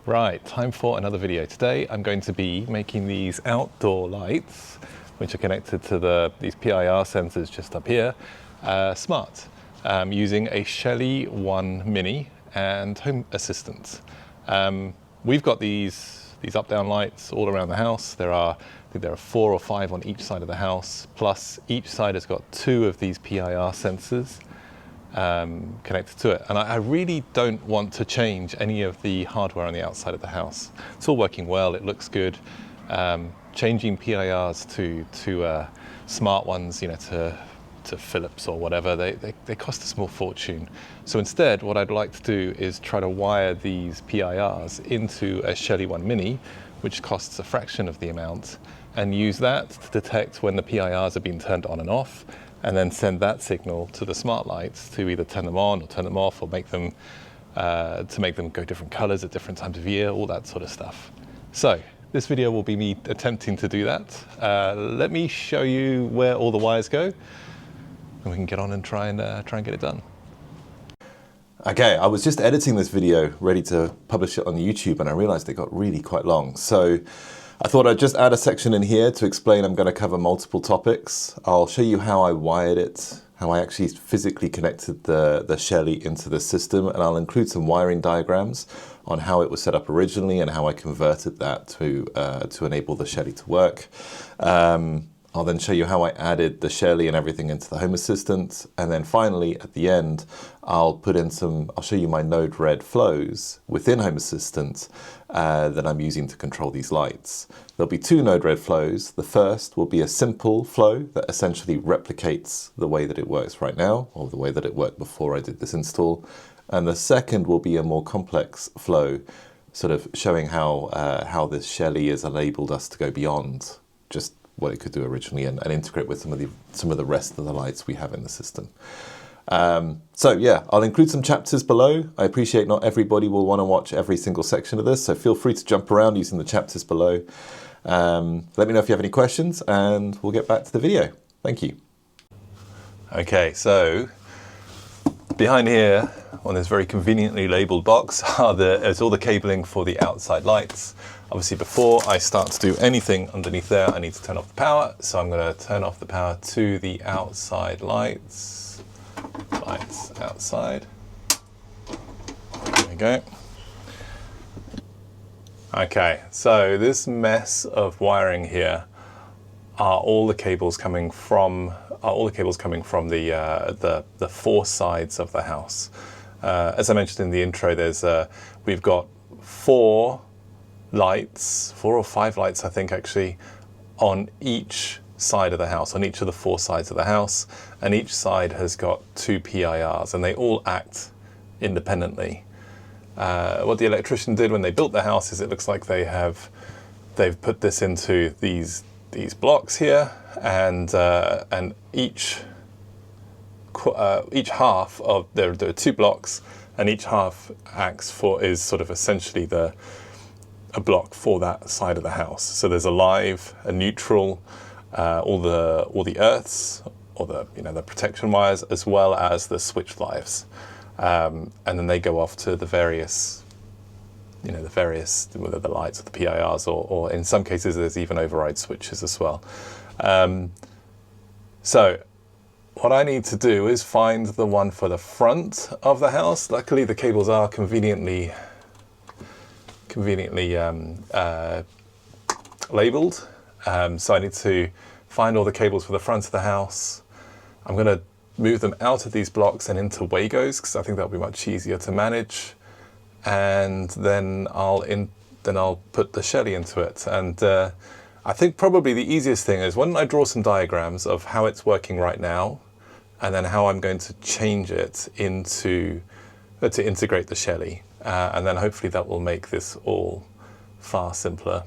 Right, time for another video. Today I'm going to be making these outdoor lights, which are connected to these PIR sensors just up here, smart, using a Shelly 1 Mini and Home Assistant. We've got these up-down lights all around the house. I think there are 4 or 5 on each side of the house, plus each side has got 2 of these PIR sensors connected to it. And I really don't want to change any of the hardware on the outside of the house. It's all working well, it looks good. Changing PIRs to smart ones, to Philips or whatever, they cost a small fortune. So instead, what I'd like to do is try to wire these PIRs into a Shelly 1 Mini, which costs a fraction of the amount, and use that to detect when the PIRs are being turned on and off, and then send that signal to the smart lights to either turn them on or turn them off, or make them go different colors at different times of year, all that sort of stuff. So this video will be me attempting to do that. Let me show you where all the wires go, and we can get on and try and get it done. Okay, I was just editing this video ready to publish it on YouTube, and I realized it got really quite long. So I thought I'd just add a section in here to explain I'm going to cover multiple topics. I'll show you how I wired it, how I actually physically connected the Shelly into the system, and I'll include some wiring diagrams on how it was set up originally and how I converted that to enable the Shelly to work. I'll then show you how I added the Shelly and everything into the Home Assistant. And then finally, at the end, I'll show you my Node-RED flows within Home Assistant that I'm using to control these lights. There'll be 2 Node-RED flows. The first will be a simple flow that essentially replicates the way that it works right now, or the way that it worked before I did this install. And the second will be a more complex flow, sort of showing how this Shelly has enabled us to go beyond just what it could do originally and integrate with some of the rest of the lights we have in the system. So yeah, I'll include some chapters below. I appreciate not everybody will want to watch every single section of this, so feel free to jump around using the chapters below. Let me know if you have any questions, and we'll get back to the video. Thank you. Okay, so behind here on this very conveniently labeled box is all the cabling for the outside lights. Obviously, before I start to do anything underneath there, I need to turn off the power. So I'm going to turn off the power to the outside lights. Lights outside. There we go. Okay, so this mess of wiring here are all the cables coming from the 4 sides of the house. As I mentioned in the intro, we've got 4 or 5 lights, I think, actually, on each side of the house, on each of the 4 sides of the house, and each side has got 2 PIRs, and they all act independently. What the electrician did when they built the house is, it looks like they've put this into these blocks here, and each half of there are 2 blocks, and each half is sort of essentially a block for that side of the house. So there's a live, a neutral, all the earths, or the protection wires, as well as the switch lives, and then they go off to the various, whether the lights or the PIRs, or in some cases there's even override switches as well. So what I need to do is find the one for the front of the house. Luckily, the cables are conveniently labeled. So I need to find all the cables for the front of the house. I'm going to move them out of these blocks and into Wagos, because I think that'll be much easier to manage. And then I'll put the Shelly into it. And I think probably the easiest thing is, why don't I draw some diagrams of how it's working right now, and then how I'm going to change it to integrate the Shelly. And then hopefully that will make this all far simpler.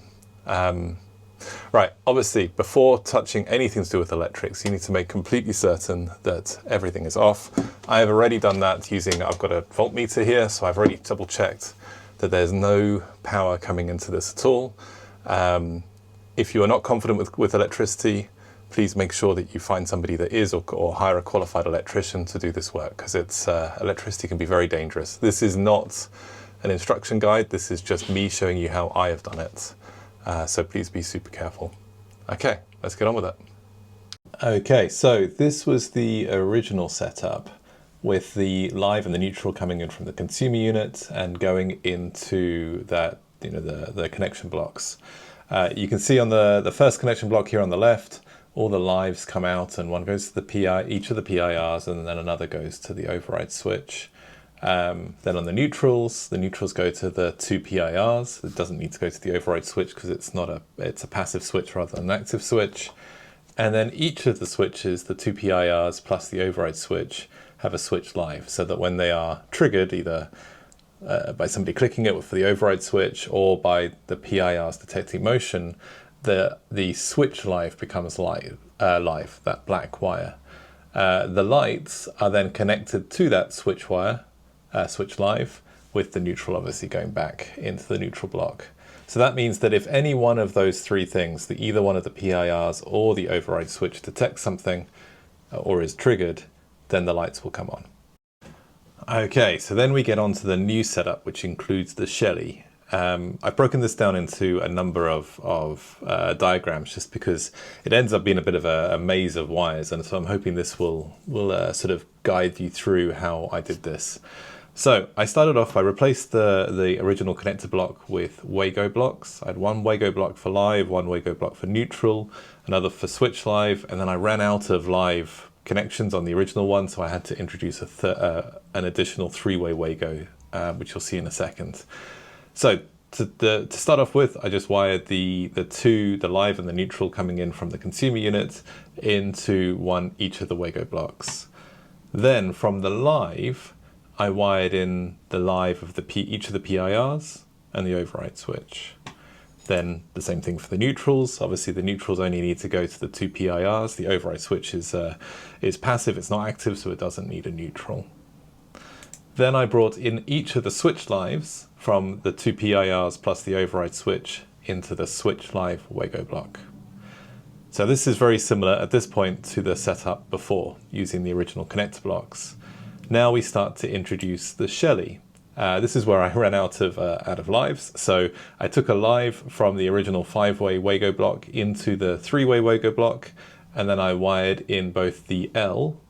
Right, obviously, before touching anything to do with electrics, you need to make completely certain that everything is off. I have already done that I've got a voltmeter here, so I've already double checked that there's no power coming into this at all. If you are not confident with electricity, please make sure that you find somebody that is, or hire a qualified electrician to do this work, because electricity can be very dangerous. This is not an instruction guide. This is just me showing you how I have done it. So please be super careful. Okay, let's get on with it. Okay, so this was the original setup with the live and the neutral coming in from the consumer unit and going into that, the connection blocks. You can see on the first connection block here on the left, all the lives come out and one goes to the each of the PIRs, and then another goes to the override switch. Then on the neutrals go to the two PIRs. It doesn't need to go to the override switch because it's a passive switch rather than an active switch. And then each of the switches, the two PIRs plus the override switch, have a switch live, so that when they are triggered, either by somebody clicking it for the override switch or by the PIRs detecting motion, the switch live becomes live, that black wire. The lights are then connected to that switch wire, switch live, with the neutral obviously going back into the neutral block. So that means that if any one of those three things, either one of the PIRs or the override switch detects something or is triggered, then the lights will come on. Okay, so then we get on to the new setup, which includes the Shelly. I've broken this down into a number of diagrams just because it ends up being a bit of a maze of wires, and so I'm hoping this will sort of guide you through how I did this. So I started off, I replaced the original connector block with Wago blocks. I had one Wago block for live, one Wago block for neutral, another for switch live, and then I ran out of live connections on the original one, so I had to introduce an additional three-way Wago, which you'll see in a second. So to start off with, I just wired the live and the neutral coming in from the consumer unit into each of the Wago blocks. Then from the live, I wired in the live of each of the PIRs and the override switch. Then the same thing for the neutrals. Obviously the neutrals only need to go to the two PIRs. The override switch is passive, it's not active, so it doesn't need a neutral. Then I brought in each of the switch lives from the two PIRs plus the override switch into the switch live Wago block. So this is very similar at this point to the setup before, using the original connector blocks. Now we start to introduce the Shelly. This is where I ran out of lives. So I took a live from the original 5-way Wago block into the 3-way Wago block, and then I wired in both the L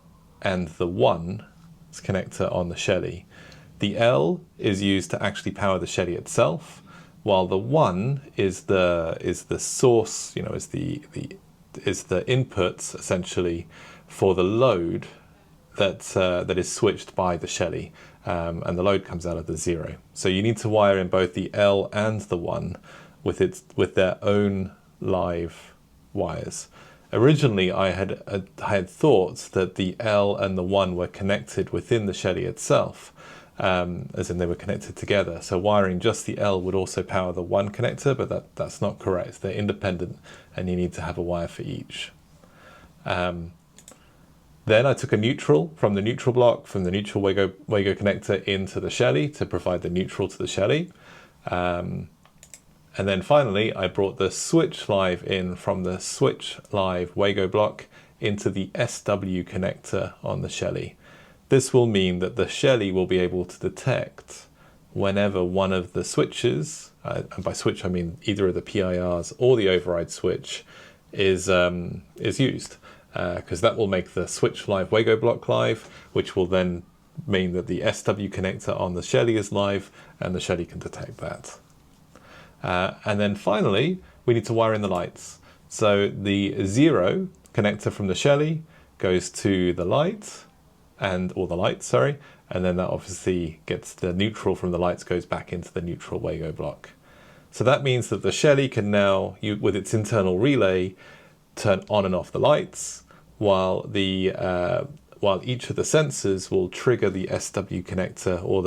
and the 1 connector on the Shelly. The L is used to actually power the Shelly itself, while the 1 is the source, is the input essentially for the load that is switched by the Shelly, and the load comes out of the 0. So you need to wire in both the L and the 1 with their own live wires. Originally, I had thought that the L and the 1 were connected within the Shelly itself, as in they were connected together. So wiring just the L would also power the 1 connector, but that's not correct. They're independent, and you need to have a wire for each. Then I took a neutral from the neutral block, from the neutral Wago connector into the Shelly to provide the neutral to the Shelly. And then finally, I brought the switch live in from the switch live Wago block into the SW connector on the Shelly. This will mean that the Shelly will be able to detect whenever one of the switches, and by switch I mean either of the PIRs or the override switch, is used. Because that will make the switch live Wago block live, which will then mean that the SW connector on the Shelly is live, and the Shelly can detect that. And then finally, we need to wire in the lights. So the 0 connector from the Shelly goes to the light, or the lights, sorry, and then that obviously gets the neutral from the lights goes back into the neutral Wago block. So that means that the Shelly can now, with its internal relay, turn on and off the lights, while each of the sensors will trigger the SW connector, or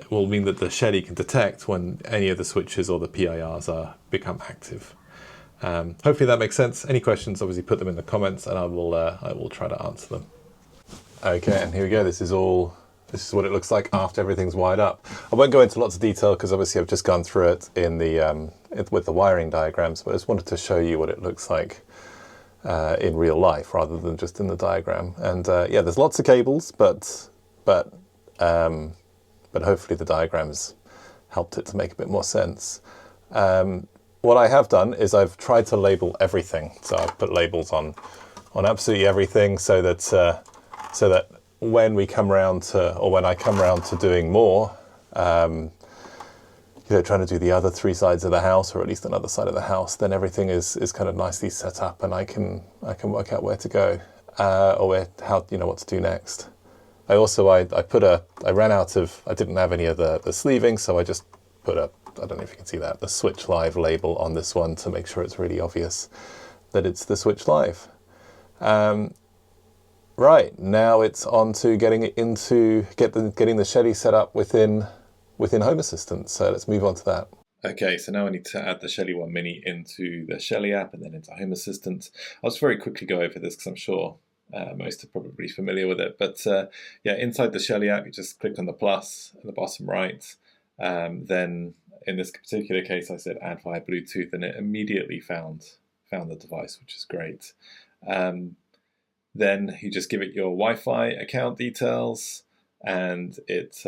will mean that the Shelly can detect when any of the switches or the PIRs become active. Hopefully that makes sense. Any questions, obviously put them in the comments, and I will try to answer them. Okay, and here we go. This is what it looks like after everything's wired up. I won't go into lots of detail because obviously I've just gone through it with the wiring diagrams, but I just wanted to show you what it looks like in real life rather than just in the diagram. And yeah, there's lots of cables, but but hopefully the diagrams helped it to make a bit more sense. What I have done is I've tried to label everything. So I've put labels on absolutely everything so that when we come around to, or when I come around to doing more, trying to do the other 3 sides of the house, or at least another side of the house, then everything is kind of nicely set up, and I can work out where to go, or what to do next. I didn't have any of the sleeving, so I just put I don't know if you can see that, the Switch Live label on this one to make sure it's really obvious that it's the Switch Live. Right, now it's on to getting the Shelly set up within Home Assistant. So let's move on to that. Okay, so now I need to add the Shelly One Mini into the Shelly app and then into Home Assistant. I'll just very quickly go over this because I'm sure most are probably familiar with it. But inside the Shelly app, you just click on the plus at the bottom right. Then in this particular case, I said add via Bluetooth, and it immediately found the device, which is great. Then you just give it your Wi-Fi account details, and it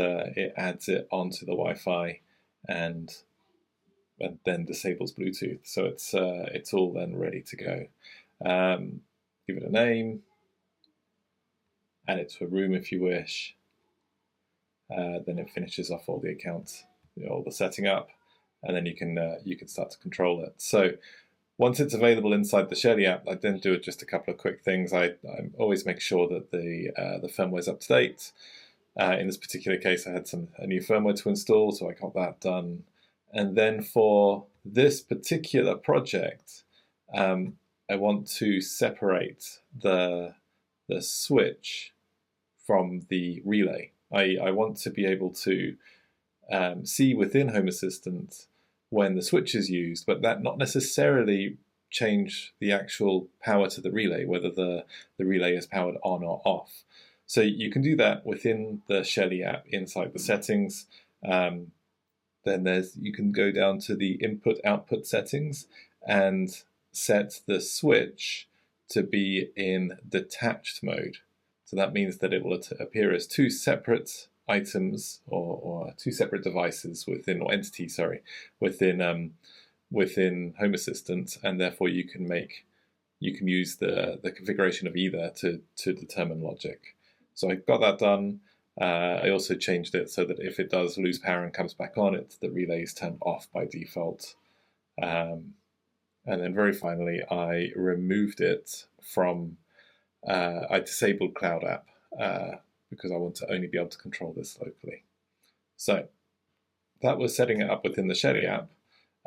adds it onto the Wi-Fi and then disables Bluetooth. So it's all then ready to go. Give it a name, add it to a room if you wish. Then it finishes off all the accounts, all the setting up, and then you can start to control it. So once it's available inside the Shelly app, I then do just a couple of quick things. I always make sure that the firmware is up to date. In this particular case, I had a new firmware to install, so I got that done. And then for this particular project, I want to separate the switch from the relay. I want to be able to see within Home Assistant when the switch is used, but that not necessarily change the actual power to the relay, whether the relay is powered on or off. So you can do that within the Shelly app inside the settings. Then you can go down to the input-output settings and set the switch to be in detached mode. So that means that it will appear as 2 separate items or 2 separate devices within Home Assistant, and therefore you can use the configuration of either to determine logic. So I got that done. I also changed it so that if it does lose power and comes back on, the relay is turned off by default. And then very finally, I removed it from. I disabled Cloud App because I want to only be able to control this locally. So that was setting it up within the Shelly app.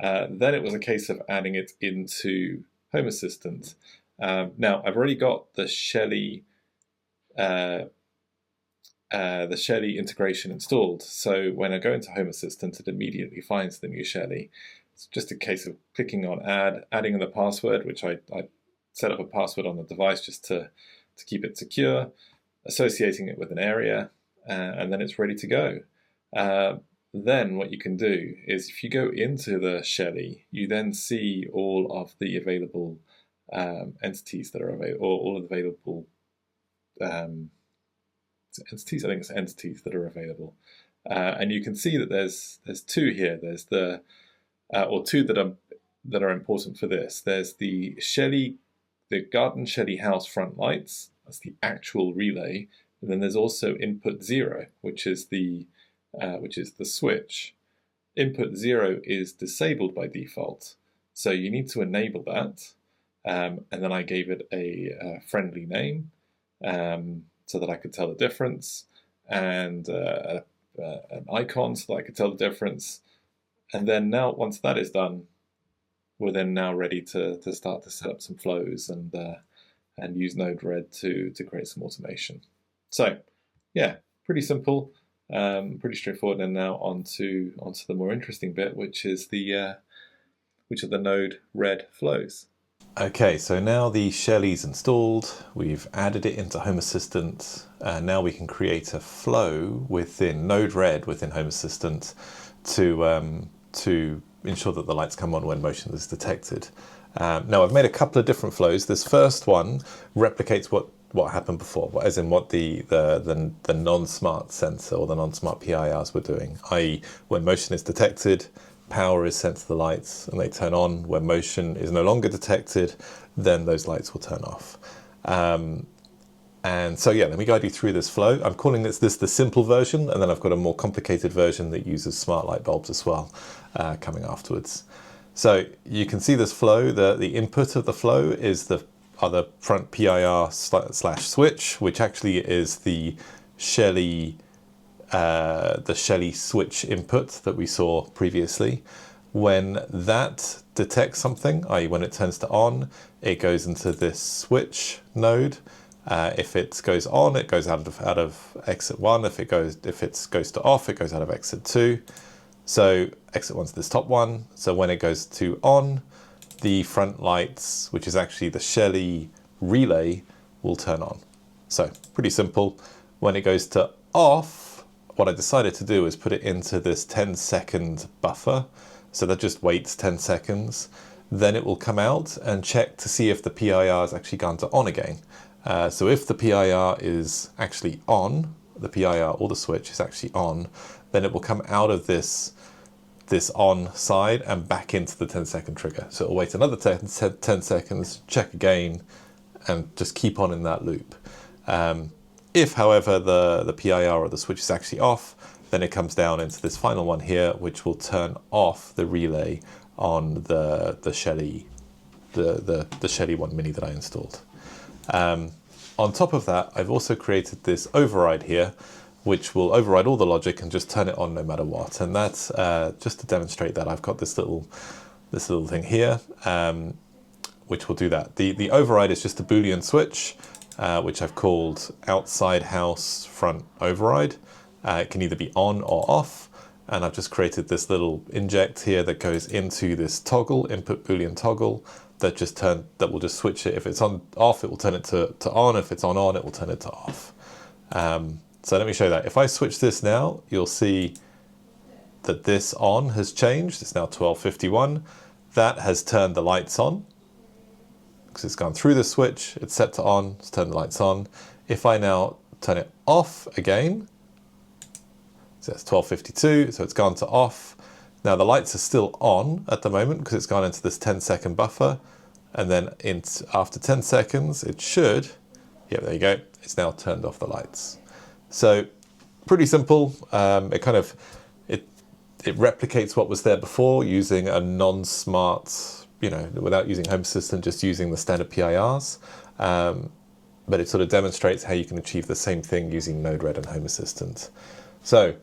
Then it was a case of adding it into Home Assistant. Now I've already got the Shelly integration installed. So when I go into Home Assistant, it immediately finds the new Shelly. It's just a case of clicking on adding in the password, which I set up a password on the device just to keep it secure, associating it with an area, and then it's ready to go. Then what you can do is if you go into the Shelly, you then see all of the available entities that are available, or all of the available entities. I think it's entities that are available, and you can see that there's 2 here. There's or 2 that are important for this. There's the Garden Shelly house front lights. That's the actual relay. And then there's also input 0, which is the switch. Input 0 is disabled by default, so you need to enable that. And then I gave it a friendly name so that I could tell the difference, and an icon so that I could tell the difference. And then now, once that is done, we're then now ready to start to set up some flows and use Node-RED to create some automation. So, yeah, pretty simple, pretty straightforward. And now onto the more interesting bit, which are the Node-RED flows. Okay, so now the Shelly's installed. We've added it into Home Assistant. Now we can create a flow within Node-RED within Home Assistant to ensure that the lights come on when motion is detected. Now I've made a couple of different flows. This first one replicates what what happened before, as in what the non-smart sensor or the non-smart PIRs were doing, i.e. when motion is detected, power is sent to the lights and they turn on. When motion is no longer detected, then those lights will turn off. And so yeah, let me guide you through this flow. I'm calling this the simple version, and then I've got a more complicated version that uses smart light bulbs as well, coming afterwards. So you can see this flow. The input of the flow is the front PIR slash switch, which actually is the Shelly switch input that we saw previously. When that detects something, i.e. when it turns to on, it goes into this switch node. If it goes on, it goes out of exit 1. If it goes to off, it goes out of exit 2. So exit 1's this top one. So when it goes to on, the front lights, which is actually the Shelly relay, will turn on. So pretty simple. When it goes to off, what I decided to do is put it into this 10-second buffer. So that just waits 10 seconds. Then it will come out and check to see if the PIR has actually gone to on again. So if the PIR is actually on, the PIR or the switch is actually on, then it will come out of this on side and back into the 10-second trigger. So it'll wait another 10 seconds, check again, and just keep on in that loop. If, however, the PIR or the switch is actually off, then it comes down into this final one here, which will turn off the relay on the Shelly, the Shelly 1 Mini that I installed. On top of that, I've also created this override here, which will override all the logic and just turn it on no matter what. And that's just to demonstrate that I've got this little thing here, which will do that. The override is just a Boolean switch, which I've called outside house front override. It can either be on or off. And I've just created this little inject here that goes into this toggle, input Boolean toggle, that will just switch it. If it's on off, it will turn it to on. If it's on, it will turn it to off. So let me show you that. If I switch this now, you'll see that this on has changed. It's now 12:51. That has turned the lights on because it's gone through the switch. It's set to on. It's turned the lights on. If I now turn it off again, so it's 12:52. So it's gone to off. Now the lights are still on at the moment because it's gone into this 10-second buffer. And then after 10 seconds, it should, yeah, there you go. It's now turned off the lights. So pretty simple. It replicates what was there before using a non-smart, without using Home Assistant, just using the standard PIRs. But it sort of demonstrates how you can achieve the same thing using Node-RED and Home Assistant. So,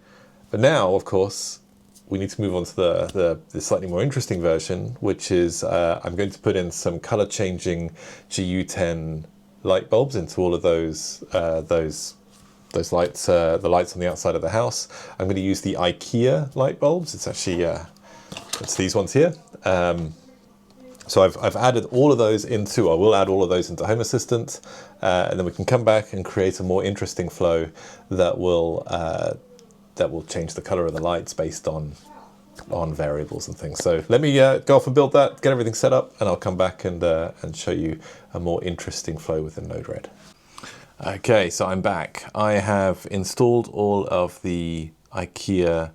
but now, of course, we need to move on to the slightly more interesting version, which is I'm going to put in some color changing GU10 light bulbs into all of those lights, the lights on the outside of the house. I'm going to use the IKEA light bulbs. It's actually it's these ones here. So I've added all of those into, I will add all of those into Home Assistant, and then we can come back and create a more interesting flow that will change the color of the lights based on variables and things. So let me go off and build that, get everything set up, and I'll come back and show you a more interesting flow within Node-RED. Okay, so I'm back. I have installed all of the IKEA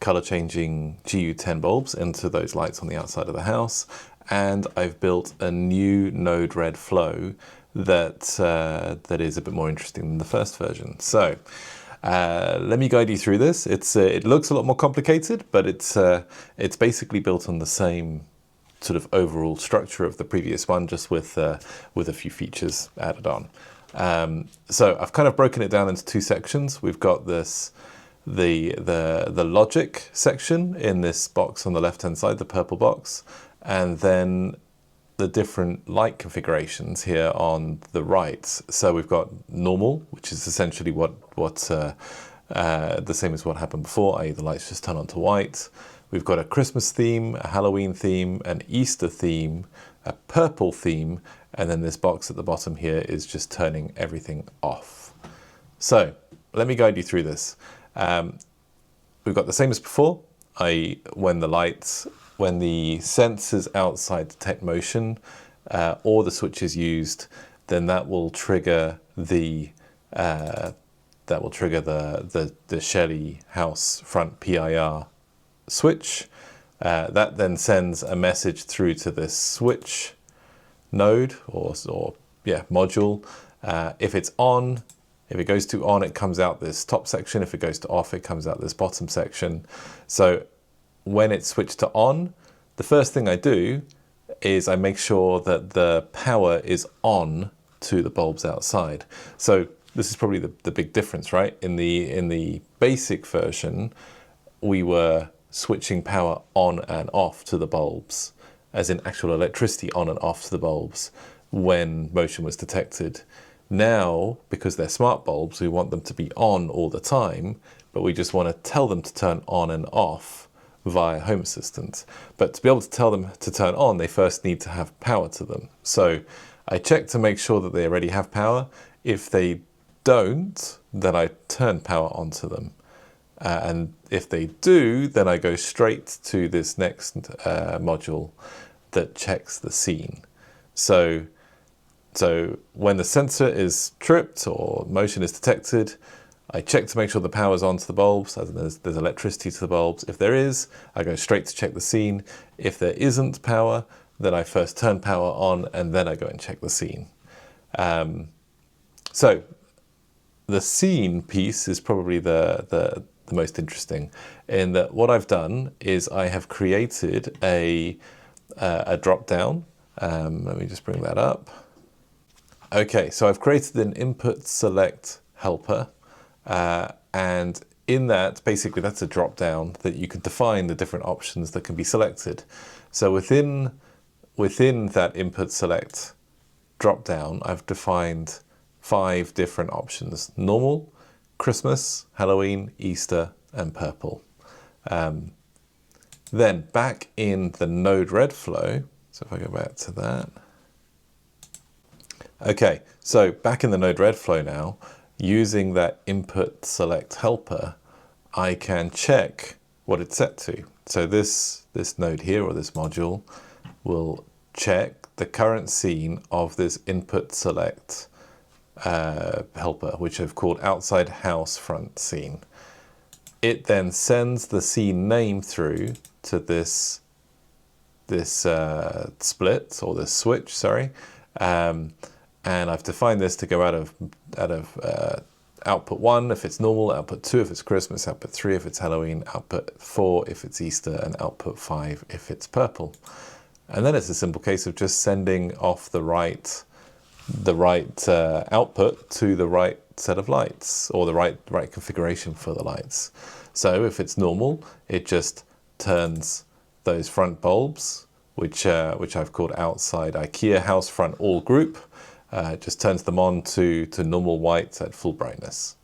color changing GU10 bulbs into those lights on the outside of the house, and I've built a new Node-RED flow that is a bit more interesting than the first version. So let me guide you through this. It looks a lot more complicated, but it's basically built on the same sort of overall structure of the previous one, just with a few features added on. So I've kind of broken it down into two sections. We've got the logic section in this box on the left-hand side, the purple box, and then the different light configurations here on the right. So we've got normal, which is essentially what the same as what happened before, i.e. the lights just turn on to white. We've got a Christmas theme, a Halloween theme, an Easter theme, a purple theme, and then this box at the bottom here is just turning everything off. So let me guide you through this. We've got the same as before, i.e. when the sensors outside detect motion or the switch is used, then that will trigger the Shelly house front PIR switch. That then sends a message through to this switch node or module. If it's on, if it goes to on, it comes out this top section. If it goes to off, it comes out this bottom section. So when it's switched to on, the first thing I do is I make sure that the power is on to the bulbs outside. So this is probably the big difference, right? In the basic version, we were switching power on and off to the bulbs, as in actual electricity on and off to the bulbs when motion was detected. Now, because they're smart bulbs, we want them to be on all the time, but we just want to tell them to turn on and off via Home Assistant. But to be able to tell them to turn on, they first need to have power to them. So I check to make sure that they already have power. If they don't, then I turn power onto them. And if they do, then I go straight to this next module that checks the scene. So when the sensor is tripped or motion is detected, I check to make sure the power's on to the bulbs, as in there's electricity to the bulbs. If there is, I go straight to check the scene. If there isn't power, then I first turn power on and then I go and check the scene. So the scene piece is probably the most interesting, in that what I've done is I have created a drop down. Let me just bring that up. Okay, so I've created an input select helper, and in that, basically that's a drop down that you can define the different options that can be selected. So within that input select drop down, I've defined 5 different options: normal, Christmas, Halloween, Easter, and purple. Then back in the node red flow, so if I go back to that. Okay, so back in the node red flow now, using that input select helper, I can check what it's set to. So this node here, or this module, will check the current scene of this input select helper, which I've called outside house front scene. It then sends the scene name through to this split, or this switch, sorry, and I've defined this to go out of output 1 if it's normal, output 2 if it's Christmas, output 3 if it's Halloween, output 4 if it's Easter, and output 5 if it's purple. And then it's a simple case of just sending off the right output to the right set of lights, or the right configuration for the lights. So if it's normal, it just turns those front bulbs, which I've called outside IKEA house front all group, just turns them on to normal white at full brightness.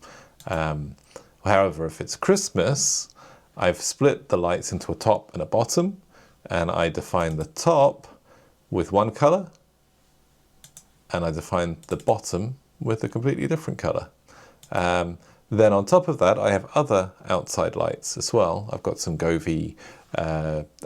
However, if it's Christmas, I've split the lights into a top and a bottom, and I define the top with one color, and I define the bottom with a completely different color. Then on top of that, I have other outside lights as well. I've got some Govee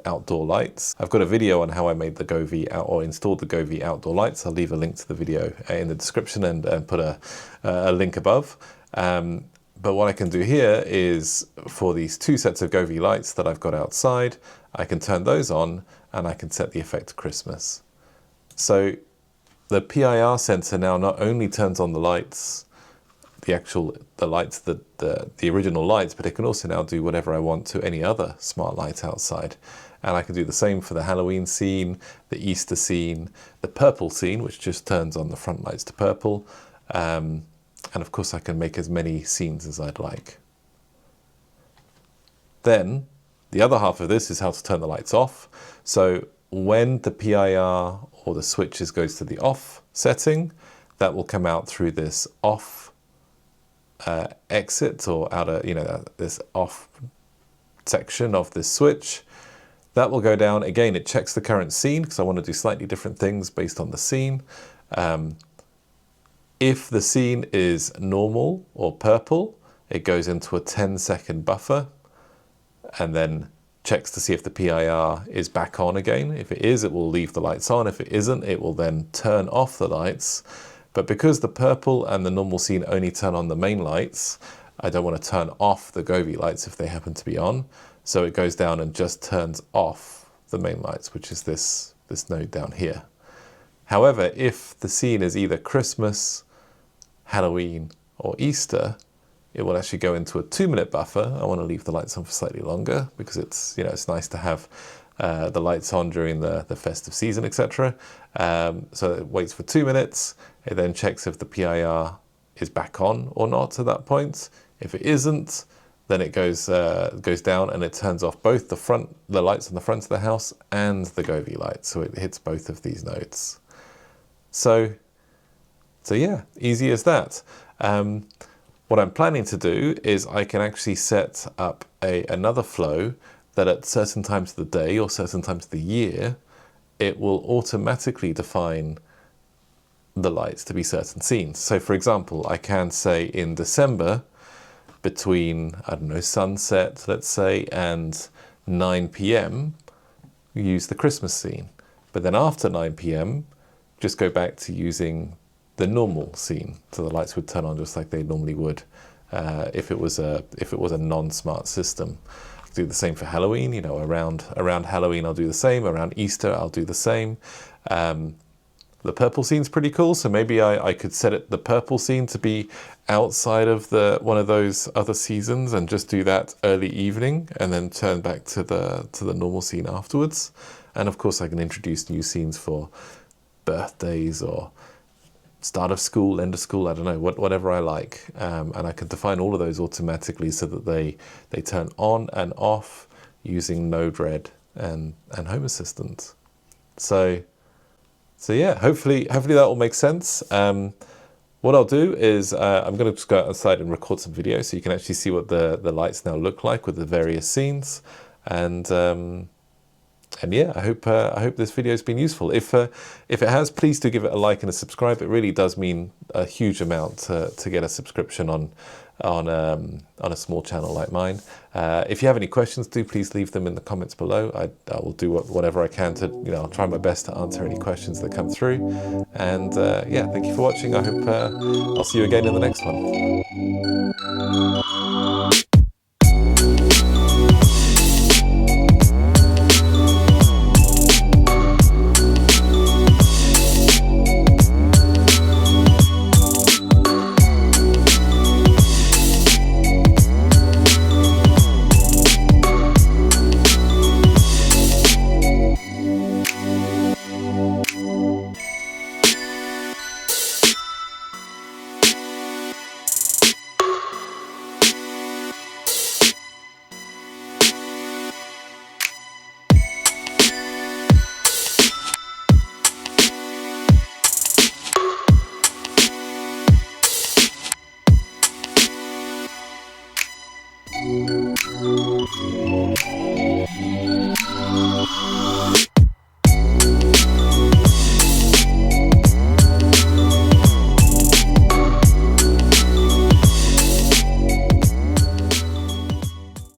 outdoor lights. I've got a video on how I made the Govee or installed the Govee outdoor lights. I'll leave a link to the video in the description and put a link above. But what I can do here is, for these 2 sets of Govee lights that I've got outside, I can turn those on and I can set the effect to Christmas. So the PIR sensor now not only turns on the lights, the original lights, but it can also now do whatever I want to any other smart light outside. And I can do the same for the Halloween scene, the Easter scene, the purple scene, which just turns on the front lights to purple. And of course I can make as many scenes as I'd like. Then the other half of this is how to turn the lights off. So when the PIR or the switches goes to the off setting, that will come out through this off exit, or outer, this off section of this switch. That will go down. Again, it checks the current scene, because I want to do slightly different things based on the scene. If the scene is normal or purple, it goes into a 10-second buffer and then checks to see if the PIR is back on again. If it is, it will leave the lights on. If it isn't, it will then turn off the lights. But because the purple and the normal scene only turn on the main lights, I don't want to turn off the Govee lights if they happen to be on. So it goes down and just turns off the main lights, which is this node down here. However, if the scene is either Christmas, Halloween, or Easter, it will actually go into a 2-minute buffer. I want to leave the lights on for slightly longer because it's, you know, it's nice to have the lights on during the festive season, etc. So it waits for 2 minutes. It then checks if the PIR is back on or not at that point. If it isn't, then it goes down and it turns off both the lights on the front of the house and the Govee lights. So it hits both of these nodes. So yeah, easy as that. What I'm planning to do is I can actually set up another flow that at certain times of the day or certain times of the year, it will automatically define the lights to be certain scenes. So for example, I can say in December, between, I don't know, sunset, let's say, and 9 p.m, use the Christmas scene. But then after 9 p.m, just go back to using the normal scene. So the lights would turn on just like they normally would if it was a non-smart system. I'll do the same for Halloween. You know, around Halloween I'll do the same. Around Easter I'll do the same. The purple scene's pretty cool, so maybe I could set the purple scene to be outside of one of those other seasons and just do that early evening and then turn back to the normal scene afterwards. And of course I can introduce new scenes for birthdays or start of school, end of school, I don't know, whatever I like. And I can define all of those automatically so that they turn on and off using Node-RED and Home Assistant. So yeah, hopefully that will make sense. What I'll do is I'm going to just go outside and record some video so you can actually see what the lights now look like with the various scenes. And yeah, I hope this video has been useful. If it has, please do give it a like and a subscribe. It really does mean a huge amount to get a subscription on a small channel like mine. If you have any questions, do please leave them in the comments below. I will do whatever I can to, you know, I'll try my best to answer any questions that come through. And yeah, thank you for watching. I hope I'll see you again in the next one.